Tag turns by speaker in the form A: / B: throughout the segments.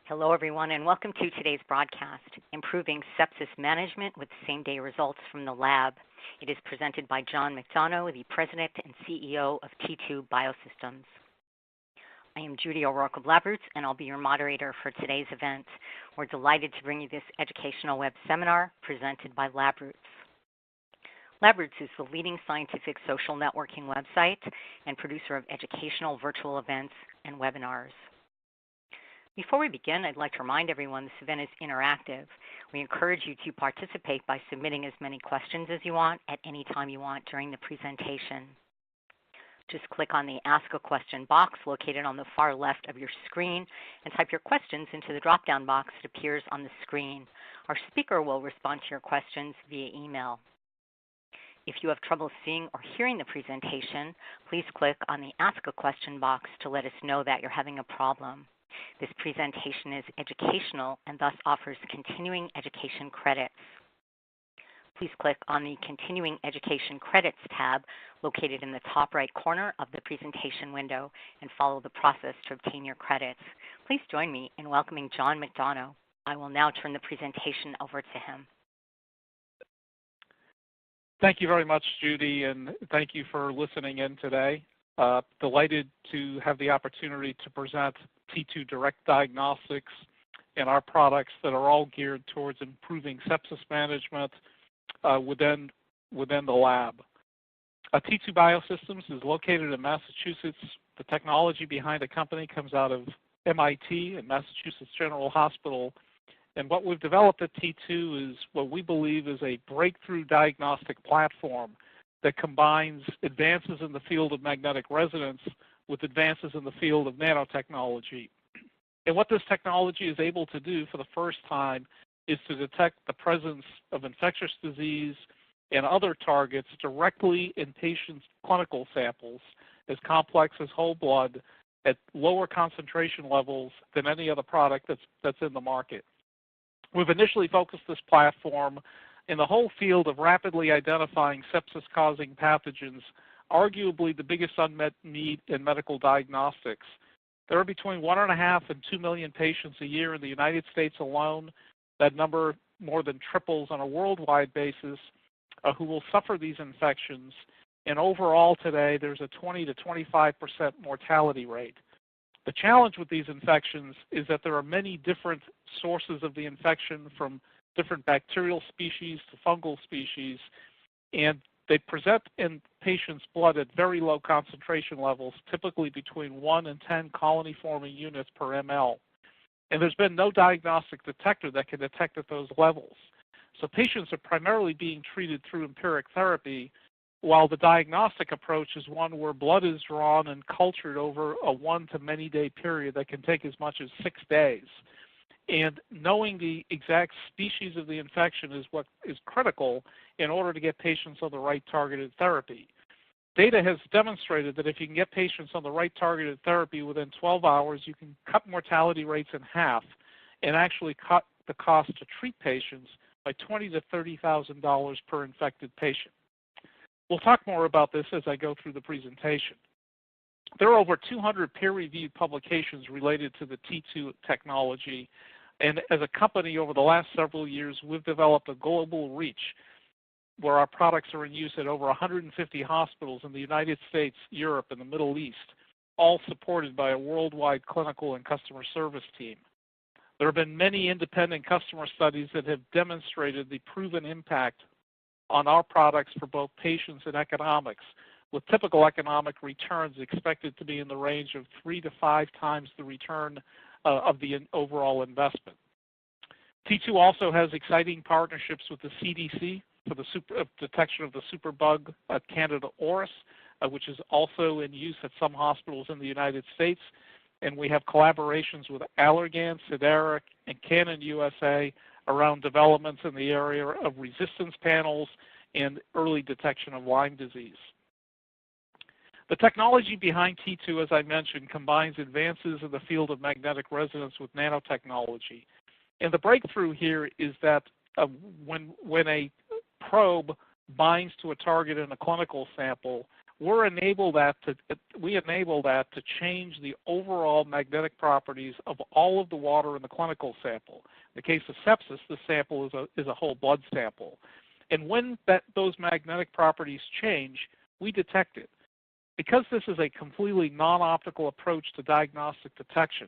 A: Hello, everyone, and welcome to today's broadcast, Improving Sepsis Management with Same-Day Results from the Lab. It is presented by John McDonough, the President and CEO of T2 Biosystems. I am Judy O'Rourke of LabRoots, and I'll be your moderator for today's event. We're delighted to bring you this educational web seminar presented by LabRoots. LabRoots is the leading scientific social networking website and producer of educational virtual events and webinars. Before we begin, I'd like to remind everyone this event is interactive. We encourage you to participate by submitting as many questions as you want at any time you want during the presentation. Just click on the Ask a Question box located on the far left of your screen and type your questions into the drop-down box that appears on the screen. Our speaker will respond to your questions via email. If you have trouble seeing or hearing the presentation, please click on the Ask a Question box to let us know that you're having a problem. This presentation is educational and thus offers continuing education credits. Please click on the Continuing Education Credits tab located in the top right corner of the presentation window and follow the process to obtain your credits. Please join me in welcoming John McDonough. I will now turn the presentation over to him.
B: Thank you very much, Judy, and thank you for listening in today. Delighted to have the opportunity to present T2Direct Diagnostics and our products that are all geared towards improving sepsis management within the lab. T2 Biosystems is located in Massachusetts. The technology behind the company comes out of MIT and Massachusetts General Hospital. And what we've developed at T2 is what we believe is a breakthrough diagnostic platform that combines advances in the field of magnetic resonance with advances in the field of nanotechnology. And what this technology is able to do for the first time is to detect the presence of infectious disease and other targets directly in patients' clinical samples as complex as whole blood at lower concentration levels than any other product that's in the market. We've initially focused this platform in the whole field of rapidly identifying sepsis-causing pathogens, arguably the biggest unmet need in medical diagnostics. There are between 1.5 and 2 million patients a year in the United States alone. That number more than triples on a worldwide basis who will suffer these infections. And overall today, there's a 20 to 25% mortality rate. The challenge with these infections is that there are many different sources of the infection, from different bacterial species to fungal species, and they present in patients' blood at very low concentration levels, typically between 1 and 10 colony-forming units per ml. And there's been no diagnostic detector that can detect at those levels. So patients are primarily being treated through empiric therapy, while the diagnostic approach is one where blood is drawn and cultured over a 1 to many day period that can take as much as 6 days. And knowing the exact species of the infection is what is critical in order to get patients on the right targeted therapy. Data has demonstrated that if you can get patients on the right targeted therapy within 12 hours, you can cut mortality rates in half and actually cut the cost to treat patients by $20,000 to $30,000 per infected patient. We'll talk more about this as I go through the presentation. There are over 200 peer-reviewed publications related to the T2 technology. And as a company, over the last several years, we've developed a global reach where our products are in use at over 150 hospitals in the United States, Europe, and the Middle East, all supported by a worldwide clinical and customer service team. There have been many independent customer studies that have demonstrated the proven impact on our products for both patients and economics, with typical economic returns expected to be in the range of 3 to 5 times the return of the overall investment. T2 also has exciting partnerships with the CDC for the detection of the superbug Candida auris, which is also in use at some hospitals in the United States. And we have collaborations with Allergan, Sideric, and Canon USA around developments in the area of resistance panels and early detection of Lyme disease. The technology behind T2, as I mentioned, combines advances in the field of magnetic resonance with nanotechnology. And the breakthrough here is that when a probe binds to a target in a clinical sample, we enable that to change the overall magnetic properties of all of the water in the clinical sample. In the case of sepsis, the sample is a whole blood sample. And when those magnetic properties change, we detect it. Because this is a completely non-optical approach to diagnostic detection,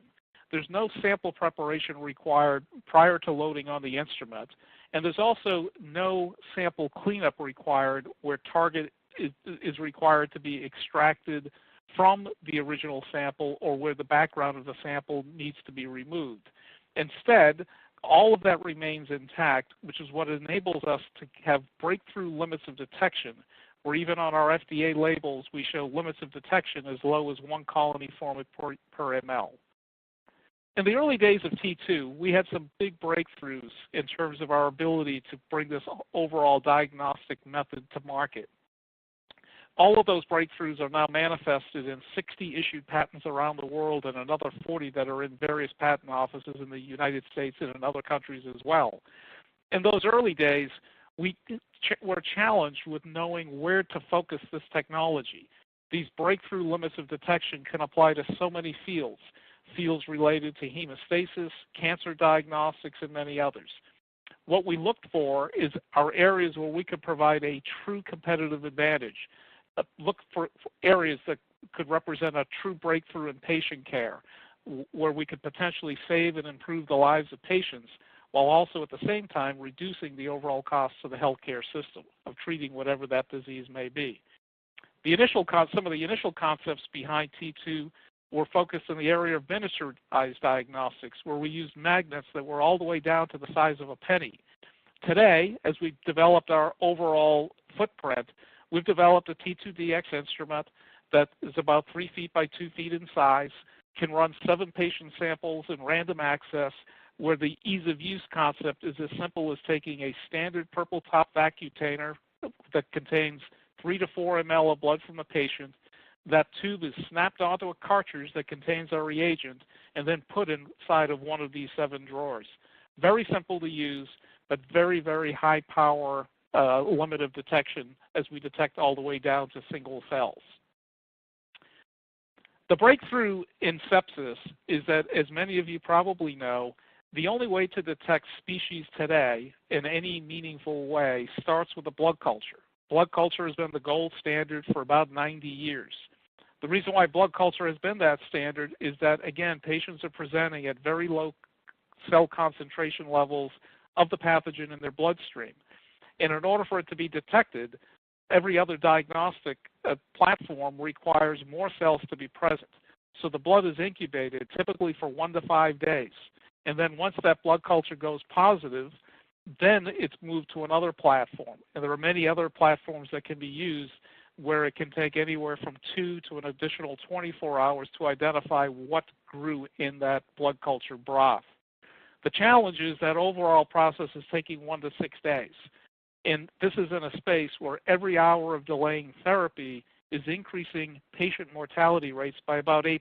B: there's no sample preparation required prior to loading on the instrument, and there's also no sample cleanup required where target is required to be extracted from the original sample or where the background of the sample needs to be removed. Instead, all of that remains intact, which is what enables us to have breakthrough limits of detection, where even on our FDA labels, we show limits of detection as low as 1 colony form per ml. In the early days of T2, we had some big breakthroughs in terms of our ability to bring this overall diagnostic method to market. All of those breakthroughs are now manifested in 60 issued patents around the world and another 40 that are in various patent offices in the United States and in other countries as well. In those early days, we were challenged with knowing where to focus this technology. These breakthrough limits of detection can apply to so many fields related to hemostasis, cancer diagnostics, and many others. What we looked for is our areas where we could provide a true competitive advantage. Look for areas that could represent a true breakthrough in patient care, where we could potentially save and improve the lives of patients, while also at the same time reducing the overall costs of the healthcare system of treating whatever that disease may be. Some of the initial concepts behind T2 were focused in the area of miniaturized diagnostics, where we used magnets that were all the way down to the size of a penny. Today, as we've developed our overall footprint, we've developed a T2Dx instrument that is about 3 feet by 2 feet in size, can run 7 patient samples in random access, where the ease of use concept is as simple as taking a standard purple top vacutainer that contains 3 to 4 ml of blood from a patient. That tube is snapped onto a cartridge that contains our reagent and then put inside of one of these 7 drawers. Very simple to use, but very, very high power limit of detection as we detect all the way down to single cells. The breakthrough in sepsis is that, as many of you probably know, the only way to detect species today in any meaningful way starts with a blood culture. Blood culture has been the gold standard for about 90 years. The reason why blood culture has been that standard is that, again, patients are presenting at very low cell concentration levels of the pathogen in their bloodstream. And in order for it to be detected, every other diagnostic platform requires more cells to be present. So the blood is incubated typically for 1 to 5 days. And then once that blood culture goes positive, then it's moved to another platform. And there are many other platforms that can be used where it can take anywhere from 2 to an additional 24 hours to identify what grew in that blood culture broth. The challenge is that overall process is taking 1 to 6 days. And this is in a space where every hour of delaying therapy is increasing patient mortality rates by about 8%.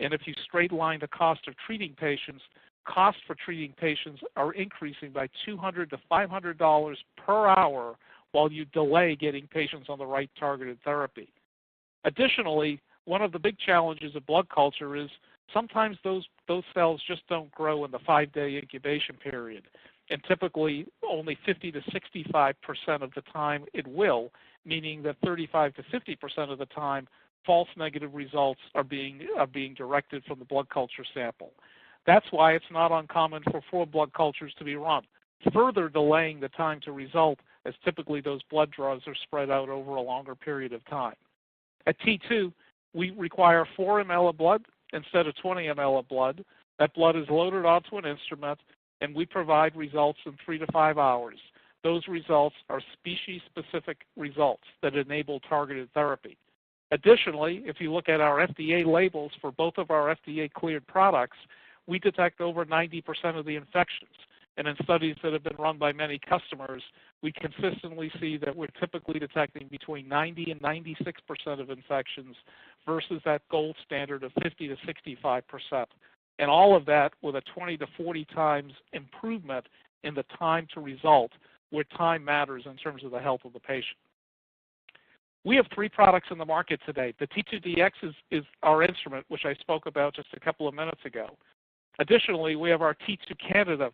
B: And if you straight line the cost of treating patients, costs for treating patients are increasing by $200 to $500 per hour while you delay getting patients on the right targeted therapy. Additionally, one of the big challenges of blood culture is sometimes those cells just don't grow in the 5-day incubation period. And typically only 50 to 65% of the time it will, meaning that 35 to 50% of the time false negative results are being directed from the blood culture sample. That's why it's not uncommon for 4 blood cultures to be run, further delaying the time to result, as typically those blood draws are spread out over a longer period of time. At T2, we require 4 ml of blood instead of 20 ml of blood. That blood is loaded onto an instrument, and we provide results in 3 to 5 hours. Those results are species-specific results that enable targeted therapy. Additionally, if you look at our FDA labels for both of our FDA-cleared products, we detect over 90% of the infections. And in studies that have been run by many customers, we consistently see that we're typically detecting between 90 and 96% of infections versus that gold standard of 50 to 65%. And all of that with a 20 to 40 times improvement in the time to result, where time matters in terms of the health of the patient. We have 3 products in the market today. The T2Dx is our instrument, which I spoke about just a couple of minutes ago. Additionally, we have our T2Candida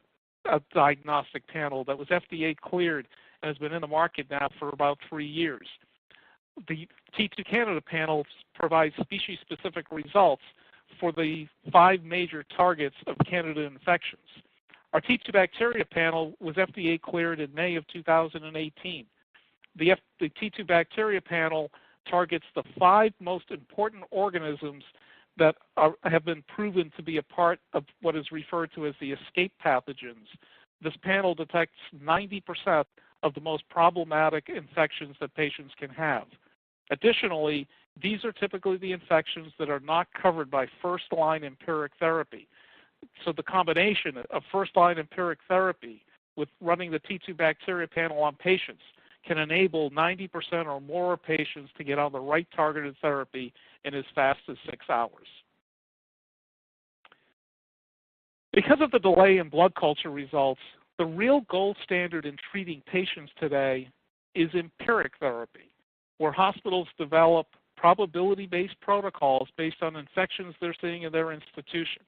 B: diagnostic panel that was FDA cleared and has been in the market now for about 3 years. The T2Candida panel provides species-specific results for the 5 major targets of Candida infections. Our T2Bacteria panel was FDA cleared in May of 2018. The T2Bacteria panel targets the 5 most important organisms that have been proven to be a part of what is referred to as the escape pathogens. This panel detects 90% of the most problematic infections that patients can have. Additionally, these are typically the infections that are not covered by first-line empiric therapy. So the combination of first-line empiric therapy with running the T2Bacteria panel on patients can enable 90% or more patients to get on the right targeted therapy in as fast as 6 hours. Because of the delay in blood culture results, the real gold standard in treating patients today is empiric therapy, where hospitals develop probability-based protocols based on infections they're seeing in their institution.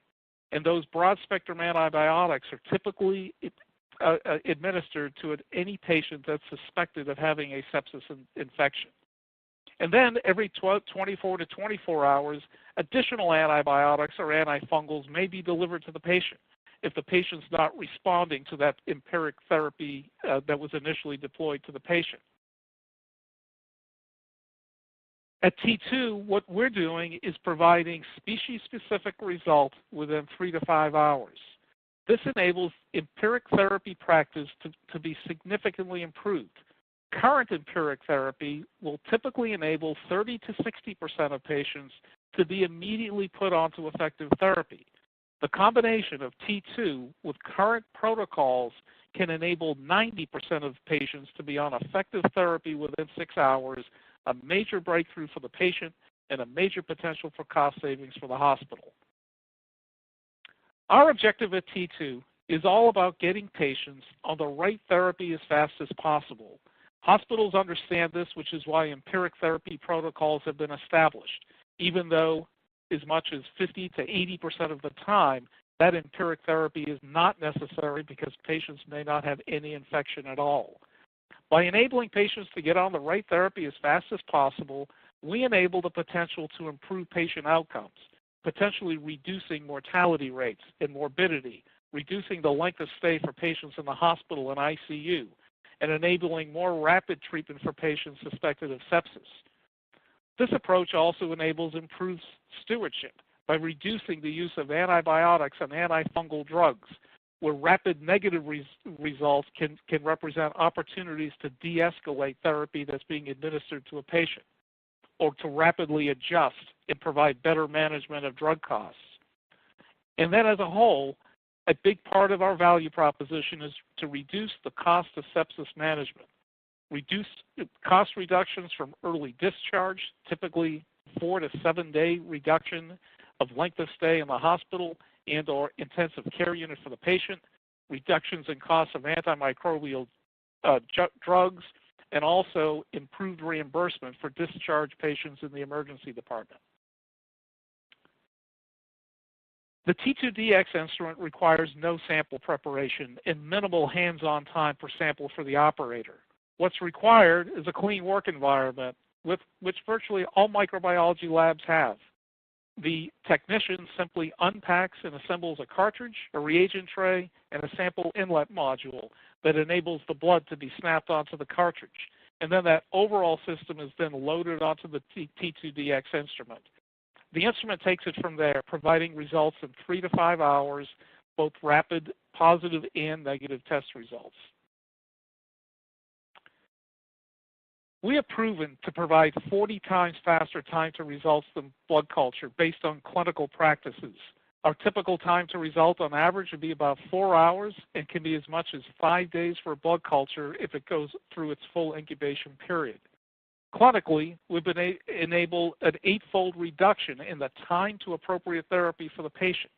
B: And those broad-spectrum antibiotics are typically administered to any patient that's suspected of having a sepsis infection. And then every 24 to 24 hours, additional antibiotics or antifungals may be delivered to the patient if the patient's not responding to that empiric therapy that was initially deployed to the patient. At T2, what we're doing is providing species-specific results within 3 to 5 hours. This enables empiric therapy practice to be significantly improved. Current empiric therapy will typically enable 30 to 60% of patients to be immediately put onto effective therapy. The combination of T2 with current protocols can enable 90% of patients to be on effective therapy within 6 hours, a major breakthrough for the patient and a major potential for cost savings for the hospital. Our objective at T2 is all about getting patients on the right therapy as fast as possible. Hospitals understand this, which is why empiric therapy protocols have been established, even though as much as 50 to 80% of the time, that empiric therapy is not necessary because patients may not have any infection at all. By enabling patients to get on the right therapy as fast as possible, we enable the potential to improve patient outcomes, potentially reducing mortality rates and morbidity, reducing the length of stay for patients in the hospital and ICU, and enabling more rapid treatment for patients suspected of sepsis. This approach also enables improved stewardship by reducing the use of antibiotics and antifungal drugs, where rapid negative results can represent opportunities to de-escalate therapy that's being administered to a patient, or to rapidly adjust and provide better management of drug costs. And then as a whole, a big part of our value proposition is to reduce the cost of sepsis management. Reduce cost reductions from early discharge, typically 4 to 7 day reduction of length of stay in the hospital and or intensive care unit for the patient, reductions in costs of antimicrobial drugs, and also improved reimbursement for discharged patients in the emergency department. The T2Dx instrument requires no sample preparation and minimal hands-on time per sample for the operator. What's required is a clean work environment, which virtually all microbiology labs have. The technician simply unpacks and assembles a cartridge, a reagent tray, and a sample inlet module that enables the blood to be snapped onto the cartridge. And then that overall system is then loaded onto the T2Dx instrument. The instrument takes it from there, providing results in 3 to 5 hours, both rapid, positive, and negative test results. We have proven to provide 40 times faster time to results than blood culture based on clinical practices. Our typical time to result on average would be about 4 hours and can be as much as 5 days for a blood culture if it goes through its full incubation period. Clinically, we've been enable an 8-fold reduction in the time to appropriate therapy for the patient,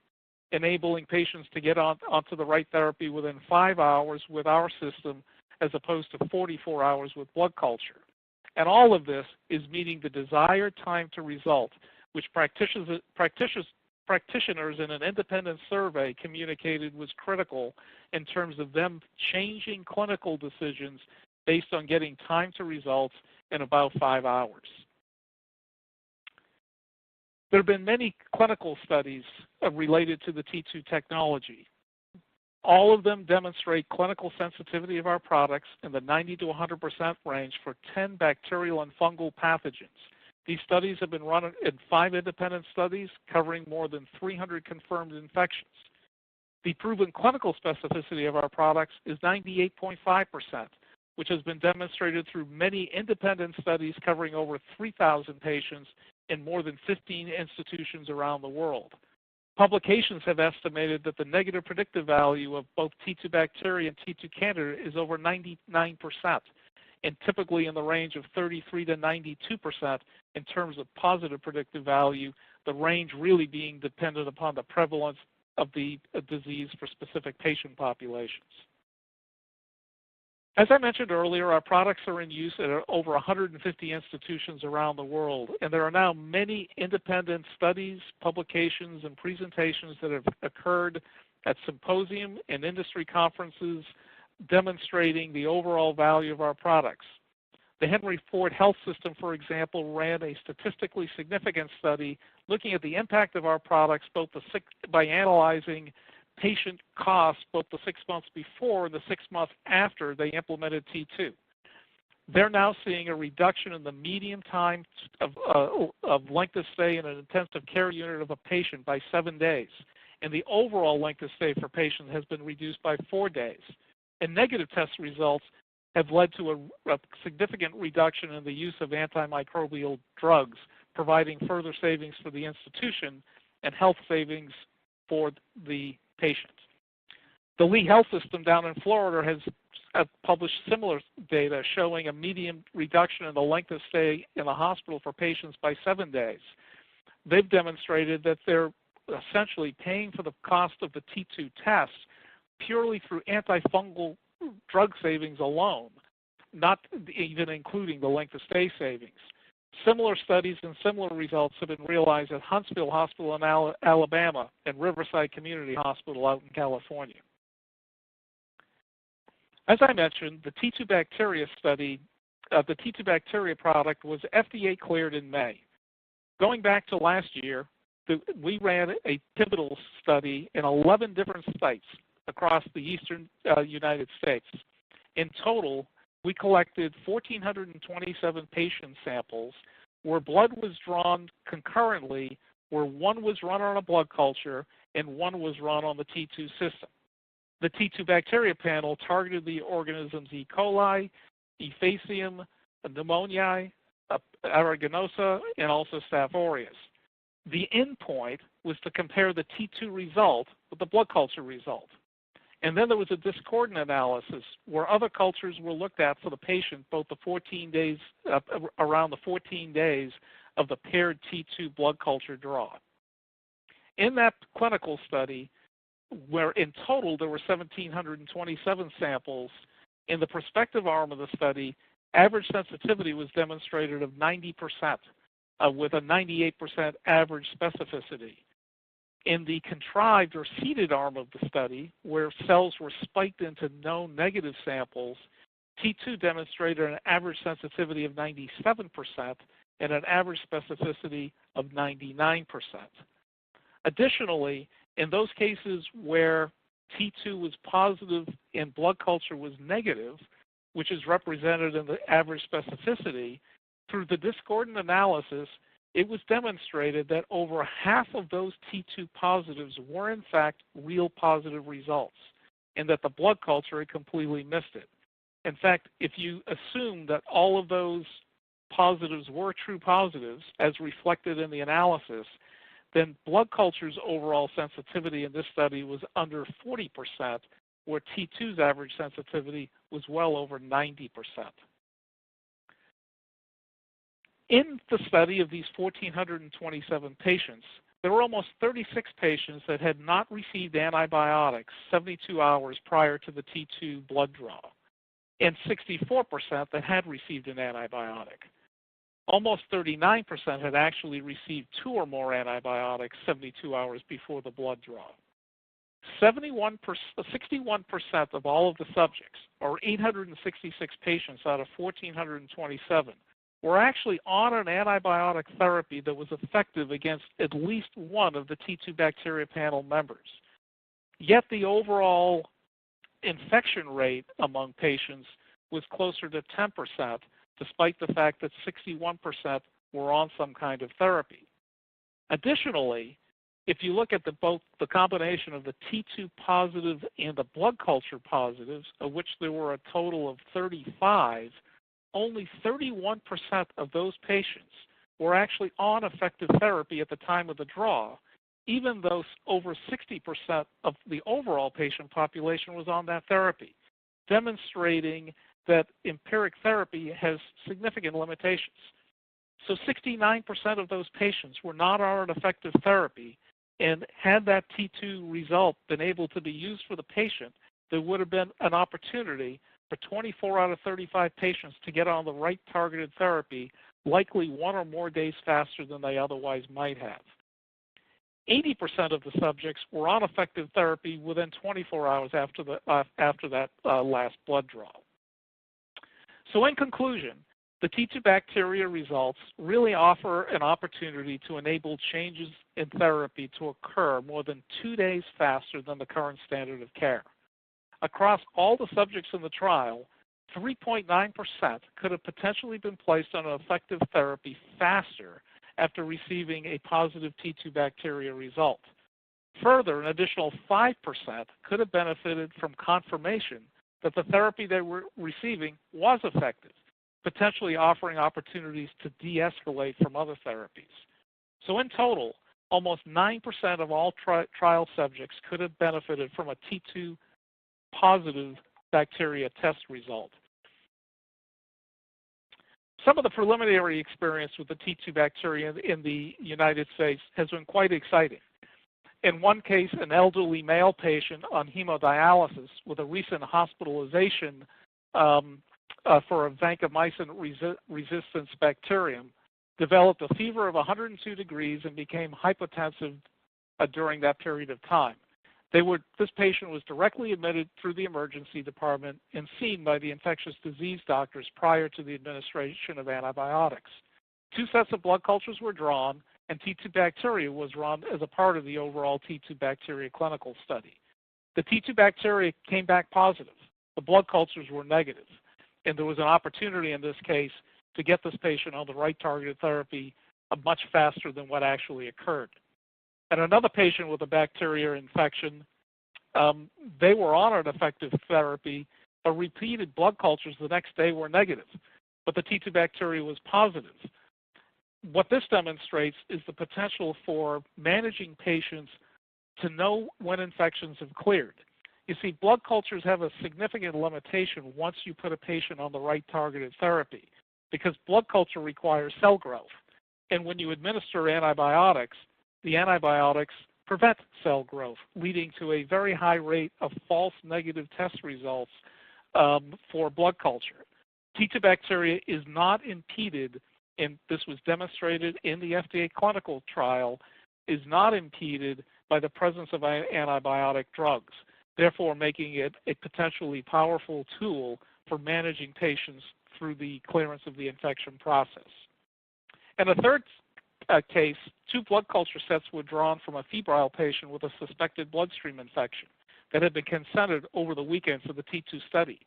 B: enabling patients to get onto the right therapy within 5 hours with our system as opposed to 44 hours with blood culture. And all of this is meeting the desired time to result, which practitioners in an independent survey communicated was critical in terms of them changing clinical decisions based on getting time to results in about 5 hours. There have been many clinical studies related to the T2 technology. All of them demonstrate clinical sensitivity of our products in the 90 to 100% range for 10 bacterial and fungal pathogens. These studies have been run in 5 independent studies covering more than 300 confirmed infections. The proven clinical specificity of our products is 98.5%, which has been demonstrated through many independent studies covering over 3,000 patients in more than 15 institutions around the world. Publications have estimated that the negative predictive value of both T2Bacteria and T2Candida is over 99%, and typically in the range of 33 to 92% in terms of positive predictive value, the range really being dependent upon the prevalence of the disease for specific patient populations. As I mentioned earlier, our products are in use at over 150 institutions around the world, and there are now many independent studies, publications, and presentations that have occurred at symposium and industry conferences demonstrating the overall value of our products. The Henry Ford Health System, for example, ran a statistically significant study looking at the impact of our products by analyzing patient costs both the 6 months before and the 6 months after they implemented T2. They're now seeing a reduction in the median time of length of stay in an intensive care unit of a patient by 7 days, and the overall length of stay for patients has been reduced by 4 days. And negative test results have led to a significant reduction in the use of antimicrobial drugs, providing further savings for the institution and health savings for the patient. The Lee Health System down in Florida has published similar data showing a median reduction in the length of stay in the hospital for patients by 7 days. They've demonstrated that they're essentially paying for the cost of the T2 test purely through antifungal drug savings alone, not even including the length of stay savings. Similar studies and similar results have been realized at Huntsville Hospital in Alabama and Riverside Community Hospital out in California. As I mentioned, the T2 Bacteria study, the T2 Bacteria product was FDA cleared in May. Going back to last year, we ran a pivotal study in 11 different sites across the eastern United States. In total, we collected 1,427 patient samples where blood was drawn concurrently, where one was run on a blood culture and one was run on the T2 system. The T2 bacteria panel targeted the organisms E. coli, E. faecium, pneumoniae, aeruginosa, and also Staph aureus. The endpoint was to compare the T2 result with the blood culture result. And then there was a discordant analysis where other cultures were looked at for the patient, both the 14 days, around the 14 days of the paired T2 blood culture draw. In that clinical study, where in total there were 1,727 samples, in the prospective arm of the study, average sensitivity was demonstrated of 90%, with a 98% average specificity. In the contrived or seeded arm of the study, where cells were spiked into known negative samples, T2 demonstrated an average sensitivity of 97% and an average specificity of 99%. Additionally, in those cases where T2 was positive and blood culture was negative, which is represented in the average specificity, through the discordant analysis, it was demonstrated that over half of those T2 positives were in fact real positive results, and that the blood culture had completely missed it. In fact, if you assume that all of those positives were true positives, as reflected in the analysis, then blood culture's overall sensitivity in this study was under 40%, where T2's average sensitivity was well over 90%. In the study of these 1,427 patients, there were almost 36 patients that had not received antibiotics 72 hours prior to the T2 blood draw. and 64% that had received an antibiotic. Almost 39% had actually received 2 or more antibiotics 72 hours before the blood draw. 61% of all of the subjects, or 866 patients out of 1,427, were actually on an antibiotic therapy that was effective against at least one of the T2 bacteria panel members. Yet the overall infection rate among patients was closer to 10%, despite the fact that 61% were on some kind of therapy. Additionally, if you look at both the combination of the T2 positive and the blood culture positives, of which there were a total of 35, only 31% of those patients were actually on effective therapy at the time of the draw, even though over 60% of the overall patient population was on that therapy, demonstrating that empiric therapy has significant limitations. So 69% of those patients were not on an effective therapy, and had that T2 result been able to be used for the patient, there would have been an opportunity for 24 out of 35 patients to get on the right targeted therapy, likely 1 or more days faster than they otherwise might have. 80% of the subjects were on effective therapy within 24 hours after that last blood draw. So in conclusion, the T2 bacteria results really offer an opportunity to enable changes in therapy to occur more than 2 days faster than the current standard of care. Across all the subjects in the trial, 3.9% could have potentially been placed on an effective therapy faster after receiving a positive T2 bacteria result. Further, an additional 5% could have benefited from confirmation that the therapy they were receiving was effective, potentially offering opportunities to de-escalate from other therapies. So in total, almost 9% of all trial subjects could have benefited from a T2 positive bacteria test result. Some of the preliminary experience with the T2 bacteria in the United States has been quite exciting. In one case, an elderly male patient on hemodialysis with a recent hospitalization for a vancomycin-resistant bacterium developed a fever of 102 degrees and became hypotensive during that period of time. This patient was directly admitted through the emergency department and seen by the infectious disease doctors prior to the administration of antibiotics. 2 sets of blood cultures were drawn, and T2 bacteria was run as a part of the overall T2 bacteria clinical study. The T2 bacteria came back positive. The blood cultures were negative, and there was an opportunity in this case to get this patient on the right targeted therapy much faster than what actually occurred. And another patient with a bacteria infection, they were on an effective therapy, but repeated blood cultures the next day were negative, but the T2 bacteria was positive. What this demonstrates is the potential for managing patients to know when infections have cleared. You see, blood cultures have a significant limitation once you put a patient on the right targeted therapy, because blood culture requires cell growth. And when you administer antibiotics, the antibiotics prevent cell growth, leading to a very high rate of false negative test results for blood culture. T2 bacteria is not impeded, and this was demonstrated in the FDA clinical trial, is not impeded by the presence of antibiotic drugs, therefore making it a potentially powerful tool for managing patients through the clearance of the infection process. And a third case, 2 blood culture sets were drawn from a febrile patient with a suspected bloodstream infection that had been consented over the weekend for the T2 study.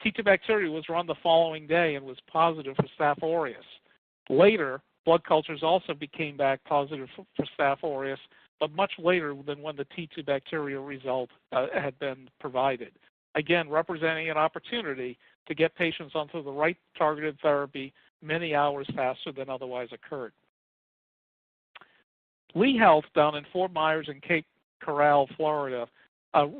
B: T2 bacteria was run the following day and was positive for Staph aureus. Later, blood cultures also became back positive for Staph aureus, but much later than when the T2 bacteria result had been provided. Again, representing an opportunity to get patients onto the right targeted therapy many hours faster than otherwise occurred. Lee Health down in Fort Myers and Cape Coral, Florida,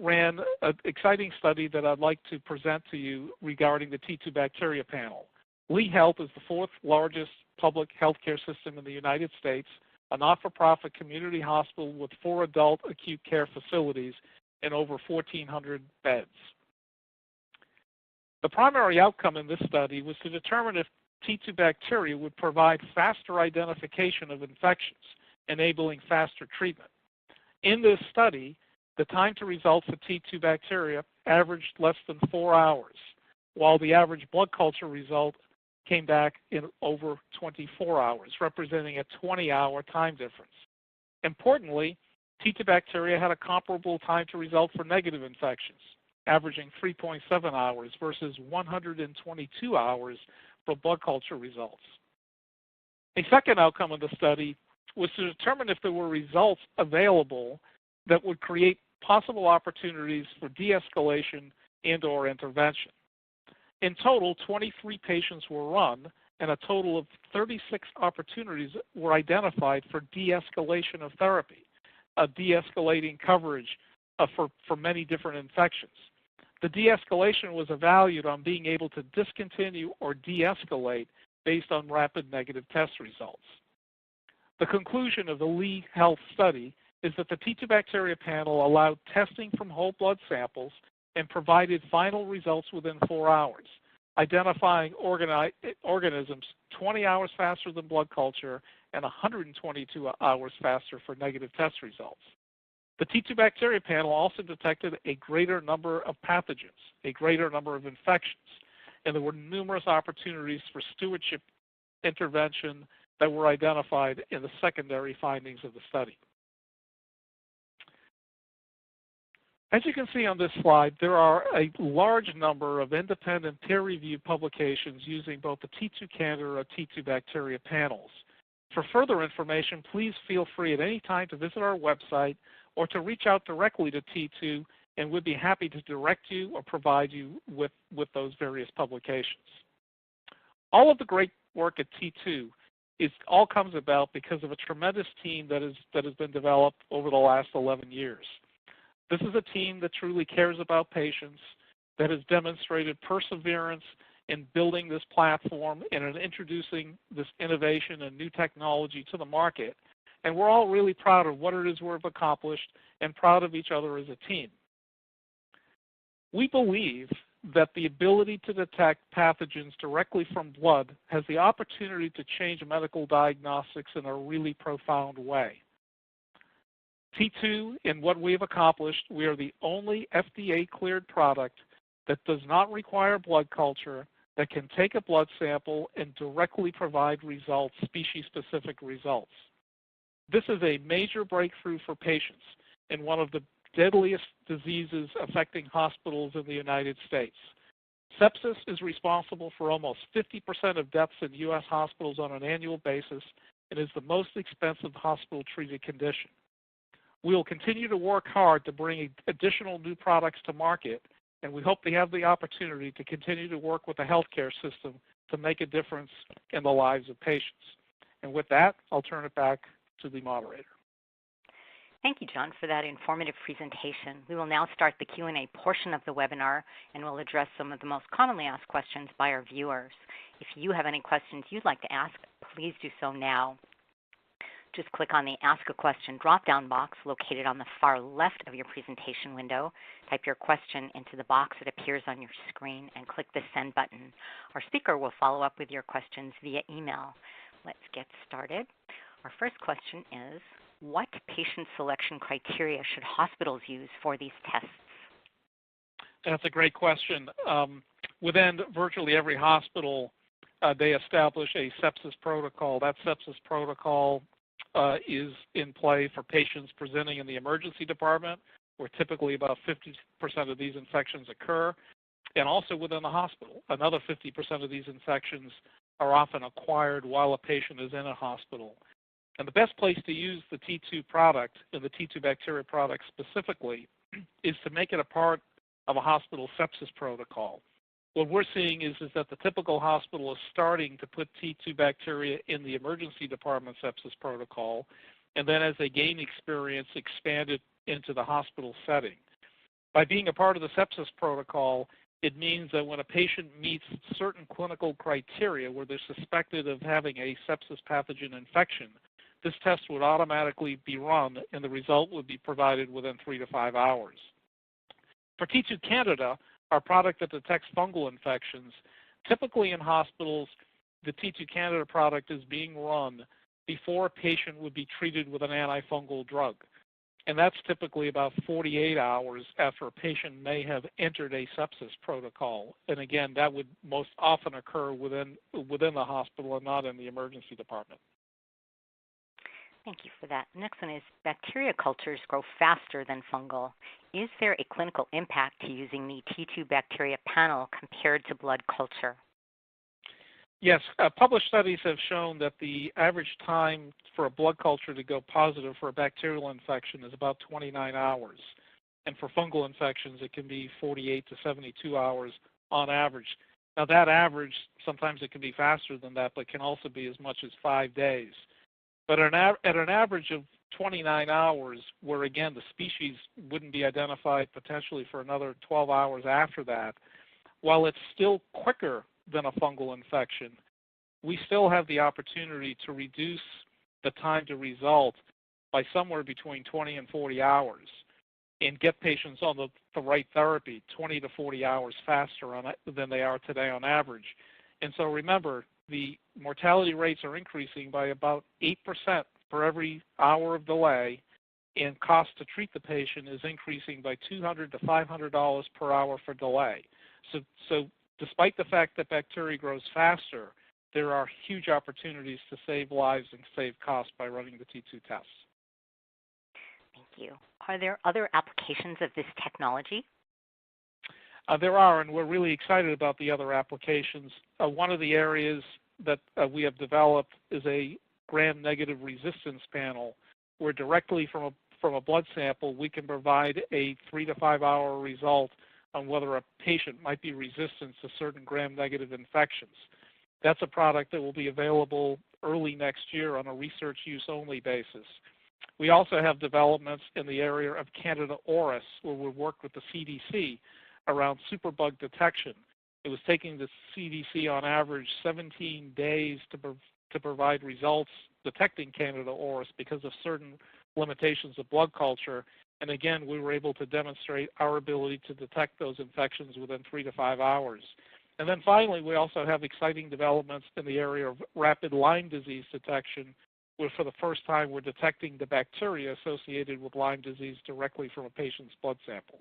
B: ran an exciting study that I'd like to present to you regarding the T2 bacteria panel. Lee Health is the 4th largest public healthcare system in the United States, a not-for-profit community hospital with 4 adult acute care facilities and over 1,400 beds. The primary outcome in this study was to determine if T2 bacteria would provide faster identification of infections, enabling faster treatment. In this study, the time to results of T2 bacteria averaged less than 4 hours, while the average blood culture result came back in over 24 hours, representing a 20-hour time difference. Importantly, T2 bacteria had a comparable time to result for negative infections, averaging 3.7 hours versus 122 hours for blood culture results. A second outcome of the study was to determine if there were results available that would create possible opportunities for de-escalation and/or intervention. In total, 23 patients were run, and a total of 36 opportunities were identified for de-escalation of therapy, de-escalating coverage for many different infections. The de-escalation was evaluated on being able to discontinue or de-escalate based on rapid negative test results. The conclusion of the Lee Health study is that the T2 bacteria panel allowed testing from whole blood samples and provided final results within 4 hours, identifying organisms 20 hours faster than blood culture and 122 hours faster for negative test results. The T2 bacteria panel also detected a greater number of pathogens, a greater number of infections, and there were numerous opportunities for stewardship intervention that were identified in the secondary findings of the study. As you can see on this slide, there are a large number of independent peer-reviewed publications using both the T2Candida and T2Bacteria panels. For further information, please feel free at any time to visit our website or to reach out directly to T2, and we'd be happy to direct you or provide you with those various publications. All of the great work at T2 all comes about because of a tremendous team that has been developed over the last 11 years. This is a team that truly cares about patients, that has demonstrated perseverance in building this platform and in introducing this innovation and new technology to the market. And we're all really proud of what it is we've accomplished and proud of each other as a team. We believe that the ability to detect pathogens directly from blood has the opportunity to change medical diagnostics in a really profound way. T2, in what we have accomplished, we are the only FDA-cleared product that does not require blood culture, that can take a blood sample and directly provide results, species-specific results. This is a major breakthrough for patients in one of the deadliest diseases affecting hospitals in the United States. Sepsis is responsible for almost 50% of deaths in U.S. hospitals on an annual basis and is the most expensive hospital-treated condition. We will continue to work hard to bring additional new products to market, and we hope to have the opportunity to continue to work with the healthcare system to make a difference in the lives of patients. And with that, I'll turn it back to the moderator.
A: Thank you, John, for that informative presentation. We will now start the Q&A portion of the webinar, and we'll address some of the most commonly asked questions by our viewers. If you have any questions you'd like to ask, please do so now. Just click on the Ask a Question drop-down box located on the far left of your presentation window. Type your question into the box that appears on your screen and click the Send button. Our speaker will follow up with your questions via email. Let's get started. Our first question is, what patient selection criteria should hospitals use for these tests?
B: That's a great question. Within virtually every hospital, they establish a sepsis protocol. That sepsis protocol is in play for patients presenting in the emergency department, where typically about 50% of these infections occur, and also within the hospital. Another 50% of these infections are often acquired while a patient is in a hospital. And the best place to use the T2 product, and the T2 bacteria product specifically, is to make it a part of a hospital sepsis protocol. What we're seeing is that the typical hospital is starting to put T2 bacteria in the emergency department sepsis protocol, and then as they gain experience, expand it into the hospital setting. By being a part of the sepsis protocol, it means that when a patient meets certain clinical criteria where they're suspected of having a sepsis pathogen infection, this test would automatically be run and the result would be provided within 3 to 5 hours. For T2Candida, our product that detects fungal infections. Typically in hospitals, the T2Candida product is being run before a patient would be treated with an antifungal drug. And that's typically about 48 hours after a patient may have entered a sepsis protocol. And again, that would most often occur within the hospital and not in the emergency department.
A: Thank you for that. Next one is bacteria cultures grow faster than fungal. Is there a clinical impact to using the T2 bacteria panel compared to blood culture?
B: Yes, published studies have shown that the average time for a blood culture to go positive for a bacterial infection is about 29 hours. And for fungal infections, it can be 48 to 72 hours on average. Now that average, sometimes it can be faster than that, but can also be as much as 5 days. But at an average of 29 hours, where again, the species wouldn't be identified potentially for another 12 hours after that, while it's still quicker than a fungal infection, we still have the opportunity to reduce the time to result by somewhere between 20 and 40 hours and get patients on the right therapy 20 to 40 hours faster than they are today on average. And so remember, the mortality rates are increasing by about 8% for every hour of delay, and cost to treat the patient is increasing by $200 to $500 per hour for delay. So despite the fact that bacteria grows faster, there are huge opportunities to save lives and save costs by running the T2 tests.
A: Thank you. Are there other applications of this technology?
B: There are, and we're really excited about the other applications. One of the areas that we have developed is a gram-negative resistance panel, where directly from a blood sample we can provide a 3 to 5 hour result on whether a patient might be resistant to certain gram-negative infections. That's a product that will be available early next year on a research use only basis. We also have developments in the area of Candida auris, where we work with the CDC around superbug detection. It was taking the CDC on average 17 days to provide results detecting Candida auris because of certain limitations of blood culture. And again, we were able to demonstrate our ability to detect those infections within 3 to 5 hours. And then finally, we also have exciting developments in the area of rapid Lyme disease detection, where for the first time we're detecting the bacteria associated with Lyme disease directly from a patient's blood sample.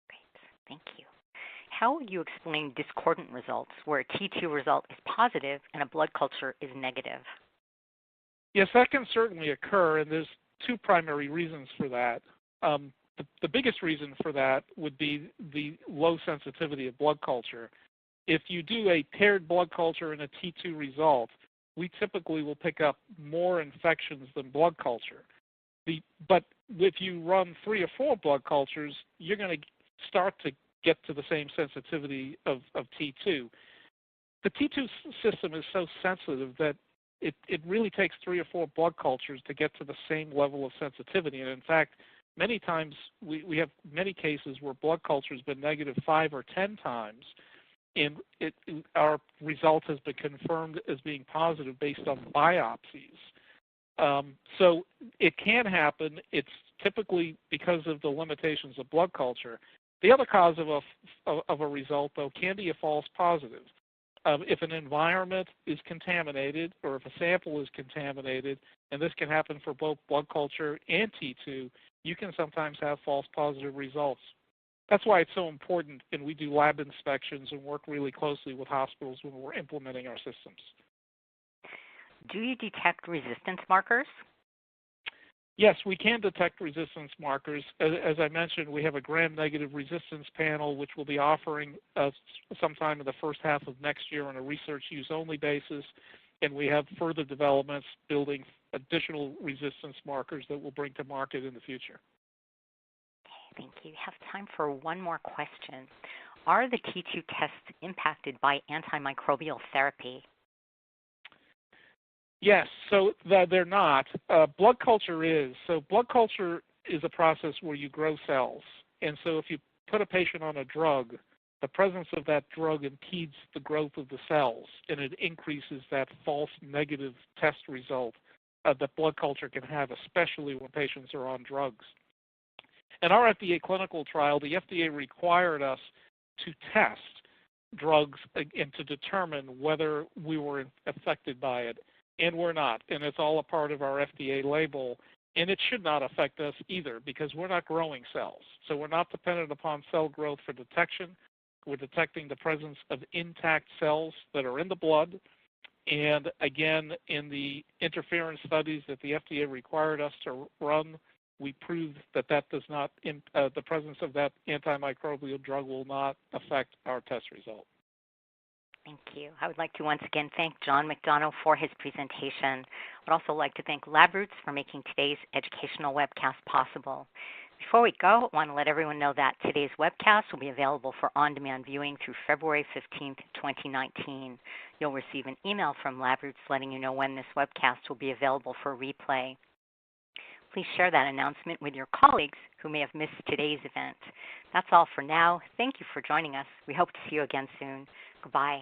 A: Great, thank you. How would you explain discordant results, where a T2 result is positive and a blood culture is negative?
B: Yes, that can certainly occur, and there's two primary reasons for that. The biggest reason for that would be the low sensitivity of blood culture. If you do a paired blood culture and a T2 result, we typically will pick up more infections than blood culture. But if you run 3 or 4 blood cultures, you're going to start to get to the same sensitivity of T2. The T2 system is so sensitive that it really takes 3 or 4 blood cultures to get to the same level of sensitivity. And in fact, many times we have many cases where blood culture has been negative 5 or 10 times, and our result has been confirmed as being positive based on biopsies. So it can happen. It's typically because of the limitations of blood culture. The other cause of a result, though, can be a false positive. If an environment is contaminated or if a sample is contaminated, and this can happen for both blood culture and T2, you can sometimes have false positive results. That's why it's so important, and we do lab inspections and work really closely with hospitals when we're implementing our systems.
A: Do you detect resistance markers?
B: Yes, we can detect resistance markers. As I mentioned, we have a gram-negative resistance panel, which we'll be offering sometime in the first half of next year on a research use only basis. And we have further developments building additional resistance markers that we'll bring to market in the future.
A: Okay, thank you. We have time for one more question. Are the T2 tests impacted by antimicrobial therapy?
B: Yes, so they're not. Blood culture is. So blood culture is a process where you grow cells. And so if you put a patient on a drug, the presence of that drug impedes the growth of the cells, and it increases that false negative test result that blood culture can have, especially when patients are on drugs. In our FDA clinical trial, the FDA required us to test drugs and to determine whether we were affected by it, and we're not. And it's all a part of our FDA label, and it should not affect us either because we're not growing cells. So we're not dependent upon cell growth for detection. We're detecting the presence of intact cells that are in the blood. And again, in the interference studies that the FDA required us to run, we proved that does not, the presence of that antimicrobial drug will not affect our test result.
A: Thank you. I would like to once again thank John McDonough for his presentation. I'd also like to thank LabRoots for making today's educational webcast possible. Before we go, I want to let everyone know that today's webcast will be available for on-demand viewing through February 15th, 2019. You'll receive an email from LabRoots letting you know when this webcast will be available for replay. Please share that announcement with your colleagues who may have missed today's event. That's all for now. Thank you for joining us. We hope to see you again soon. Goodbye.